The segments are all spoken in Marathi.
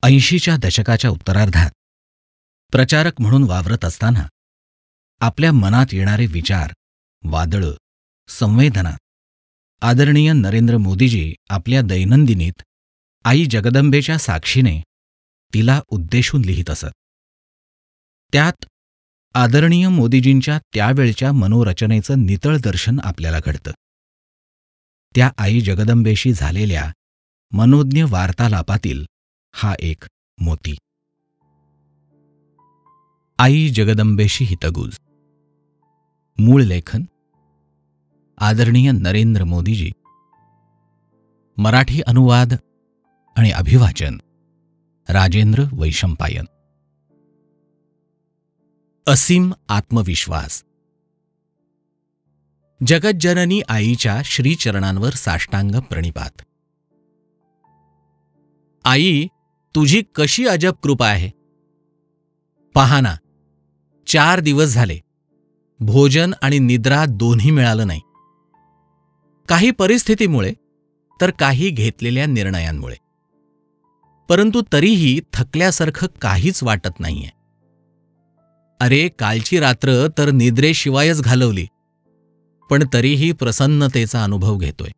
80च्या दशकाच्या उत्तरार्धात प्रचारक म्हणून वावरत असताना आपल्या मनात येणारे विचार, वादळं, संवेदना आदरणीय नरेंद्र मोदीजी आपल्या दैनंदिनीत आई जगदंबेच्या साक्षीने तिला उद्देशून लिहित असत. त्यात आदरणीय मोदीजींच्या त्यावेळच्या मनोरचनेचं नितळ दर्शन आपल्याला घडतं. त्या आई जगदंबेशी झालेल्या मनोज्ञ वार्तालापातील हा एक मोती. आई जगदंबेशी हितगुज. मूळ लेखन आदरणीय नरेंद्र मोदीजी. मराठी अनुवाद आणि अभिवाचन राजेंद्र वैशंपायन. असीम आत्मविश्वास. जगज्जननी आईच्या श्रीचरणांवर साष्टांग प्रणिपात. आई, तुझी कशी अजब कृपा आहे. पहा ना, 4 दिवस झाले भोजन आणि निद्रा दोन्ही मिळालं नाही. काही परिस्थितीमुळे तर काही घेतलेल्या निर्णयांमुळे. परंतु तरीही थकल्यासारखं काहीच वाटत नाहीये. अरे, कालची रात्र तर निद्रेशिवायच घालवली, पण तरीही प्रसन्नतेचा अनुभव घेतोय.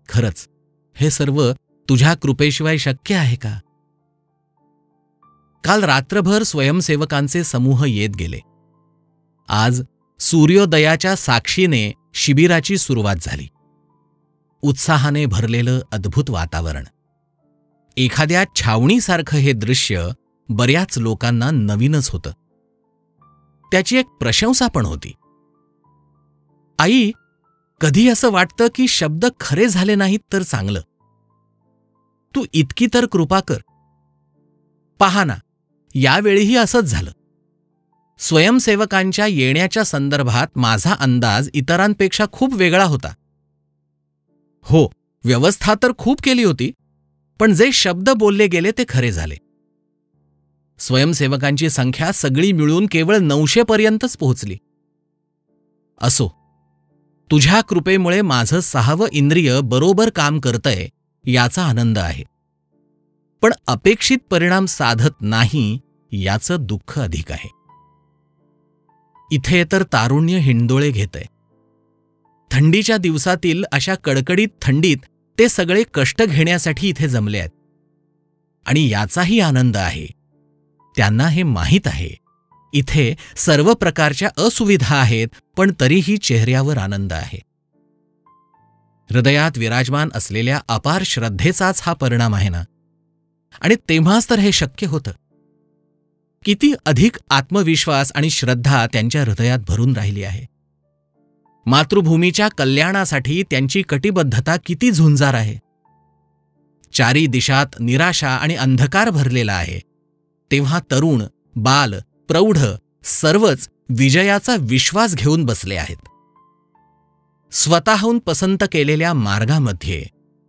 खरंच हे सर्व तुझ्या कृपेशिवाय शक्य आहे का? काल रात्रभर स्वयंसेवकांचे समूह येत गेले. आज सूर्योदयाच्या साक्षीने शिबिराची सुरुवात झाली. उत्साहाने भरलेलं अद्भुत वातावरण. एखाद्या छावणीसारखं हे दृश्य बऱ्याच लोकांना नवीनच होतं. त्याची एक प्रशंसा पण होती. आई, कधी असं वाटतं की शब्द खरे झाले नाहीत तर चांगलं. तू इतकी तर कृपा कर. पहा ना, यावेळीही असंच झालं. स्वयंसेवकांच्या येण्याच्या संदर्भात माझा अंदाज इतरांपेक्षा खूप वेगळा होता. हो, व्यवस्था तर खूप केली होती, पण जे शब्द बोलले गेले ते खरे झाले. स्वयंसेवकांची संख्या सगळी मिळून केवळ 900 पर्यंतच पोहोचली. असो, तुझ्या कृपेमुळे माझं 6वं इंद्रिय बरोबर काम करतंय याचा आनंद आहे. पण अपेक्षित परिणाम साधत नाही याचं दुःख अधिक आहे. इथे तर तारुण्य हिंडोळे घेतंय. थंडीच्या दिवसातील अशा कडकडीत थंडीत ते सगळे कष्ट घेण्यासाठी इथे जमले आहेत. आणि याचाही आनंद आहे. त्यांना हे माहीत आहे, इथे सर्व प्रकारच्या असुविधा आहेत, पण तरीही चेहऱ्यावर आनंद आहे. हृदयात विराजमान असलेल्या अपार श्रद्धेचाच हा परिणाम आहे ना. आणि तेव्हाच तर हे शक्य होतं. किती अधिक आत्मविश्वास आणि श्रद्धा त्यांच्या हृदयात भरून राहिली आहे. मातृभूमीच्या कल्याणासाठी त्यांची कटिबद्धता किती झुंजार आहे. चारी दिशात निराशा आणि अंधकार भरलेला आहे, तेव्हा तरुण, बाल, प्रौढ सर्वच विजयाचा विश्वास घेऊन बसले आहेत. स्वतःहून पसंत केलेल्या मार्गामध्ये,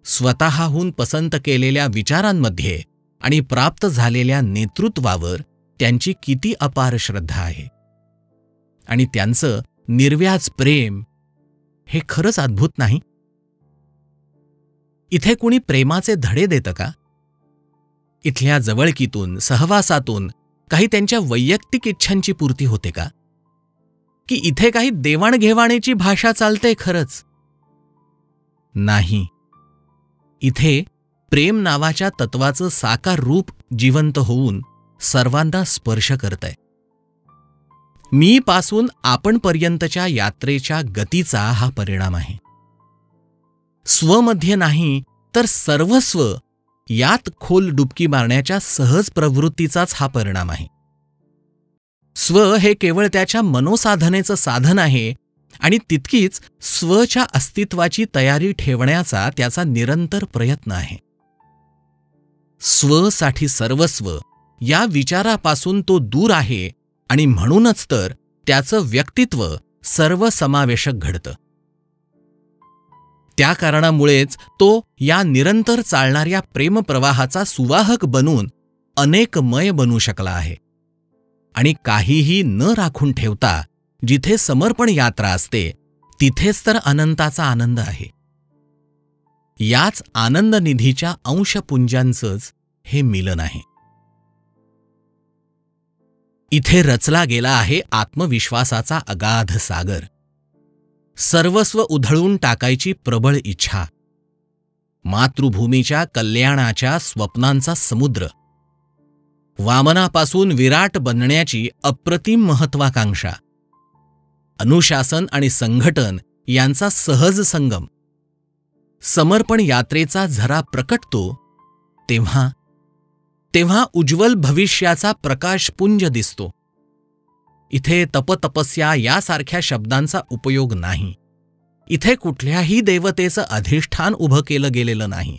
स्वतःहून पसंत केलेल्या विचारांमध्ये आणि प्राप्त झालेल्या नेतृत्वावर त्यांची किती अपार श्रद्धा आहे. आणि त्यांचं निर्व्याज प्रेम हे खरंच अद्भुत नाही. इथे कुणी प्रेमाचे धडे देतं का? इथल्या जवळकीतून, सहवासातून काही त्यांच्या वैयक्तिक इच्छांची पूर्ती होते का? की इथे काही देवाणघेवाणीची भाषा चालते खरंच? नाही. इथे प्रेम नावाच्या तत्वाचं साकार रूप जिवंत होऊन सर्वांना स्पर्श करतंय. मी पासून आपण पर्यंतच्या यात्रेच्या गतीचा हा परिणाम आहे. स्वमध्ये नाही तर सर्वस्व यात खोल डुबकी मारण्याच्या सहज प्रवृत्तीचाच हा परिणाम आहे. स्व हे केवळ त्याच्या मनोसाधनेचं साधन आहे आणि तितकीच स्वच्या अस्तित्वाची तयारी ठेवण्याचा त्याचा निरंतर प्रयत्न आहे. स्वसाठी सर्वस्व या विचारापासून तो दूर आहे आणि म्हणूनच तर त्याचं व्यक्तित्व सर्वसमावेशक घडतं. त्या कारणामुळेच तो या निरंतर चालणाऱ्या प्रेमप्रवाहाचा सुवाहक बनून अनेकमय बनू शकला आहे. आणि काहीही न राखून ठेवता जिथे समर्पण यात्रा असते तिथेच तर अनंताचा आनंद आहे. याच आनंदनिधीच्या अंशपुंजांचंच हे मिलन आहे. इथे रचला गेला आहे आत्मविश्वासाचा अगाध सागर, सर्वस्व उधळून टाकायची प्रबळ इच्छा, मातृभूमीच्या कल्याणाच्या स्वप्नांचा समुद्र, वामनापासून विराट बनण्याची अप्रतिम महत्वाकांक्षा, अनुशासन आणि संघटन यांचा सहज संगम. समर्पण यात्रेचा झरा प्रकटतो तेव्हा तेव्हा उज्ज्वल भविष्याचा प्रकाशपुंज दिसतो. इथे तपतपस्या यासारख्या शब्दांचा उपयोग नाही. इथे कुठल्याही देवतेचं अधिष्ठान उभं केलं गेलेलं नाही.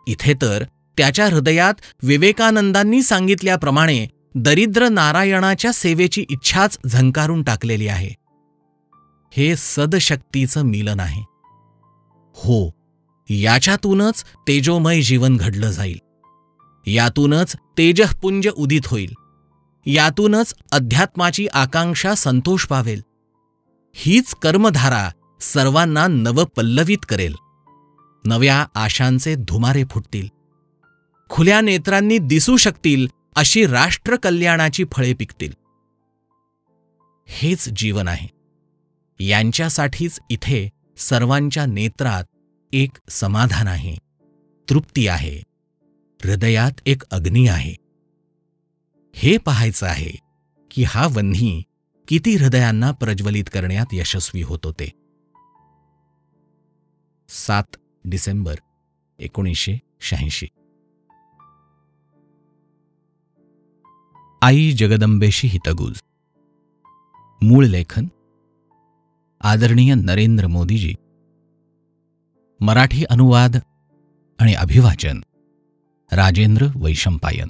इथे तर त्याच्या हृदयात विवेकानंदांनी सांगितल्याप्रमाणे दरिद्र नारायणाच्या सेवेची इच्छाच झंकारून टाकलेली आहे. हे सदशक्तीचं मिलन आहे. हो, याच्यातूनच तेजोमय जीवन घडलं जाईल. यातूनच तेजःपुंज उदित होईल. यातूनच अध्यात्माची आकांक्षा संतोष पावेल. हीच कर्मधारा सर्वांना नवपल्लवित करेल. नव्या आशांचे धुमारे फुटतील. खुल्या नेत्रांनी दिसू शकतील अशी राष्ट्रकल्याणाची फळे पिकतील. हेच जीवन आहे. यांच्यासाठीच इथे सर्वांच्या नेत्रात एक समाधान आहे, तृप्ती आहे, हृदयात एक अग्नी आहे. हे पाहायचं आहे की हा वन्ही किती हृदयांना प्रज्वलित करण्यात यशस्वी होतो ते. 7 डिसेंबर 1986. आई जगदंबेशी हितगुज. मूळ लेखन आदरणीय नरेंद्र मोदीजी. मराठी अनुवाद आणि अभिवाचन राजेंद्र वैशंपायन.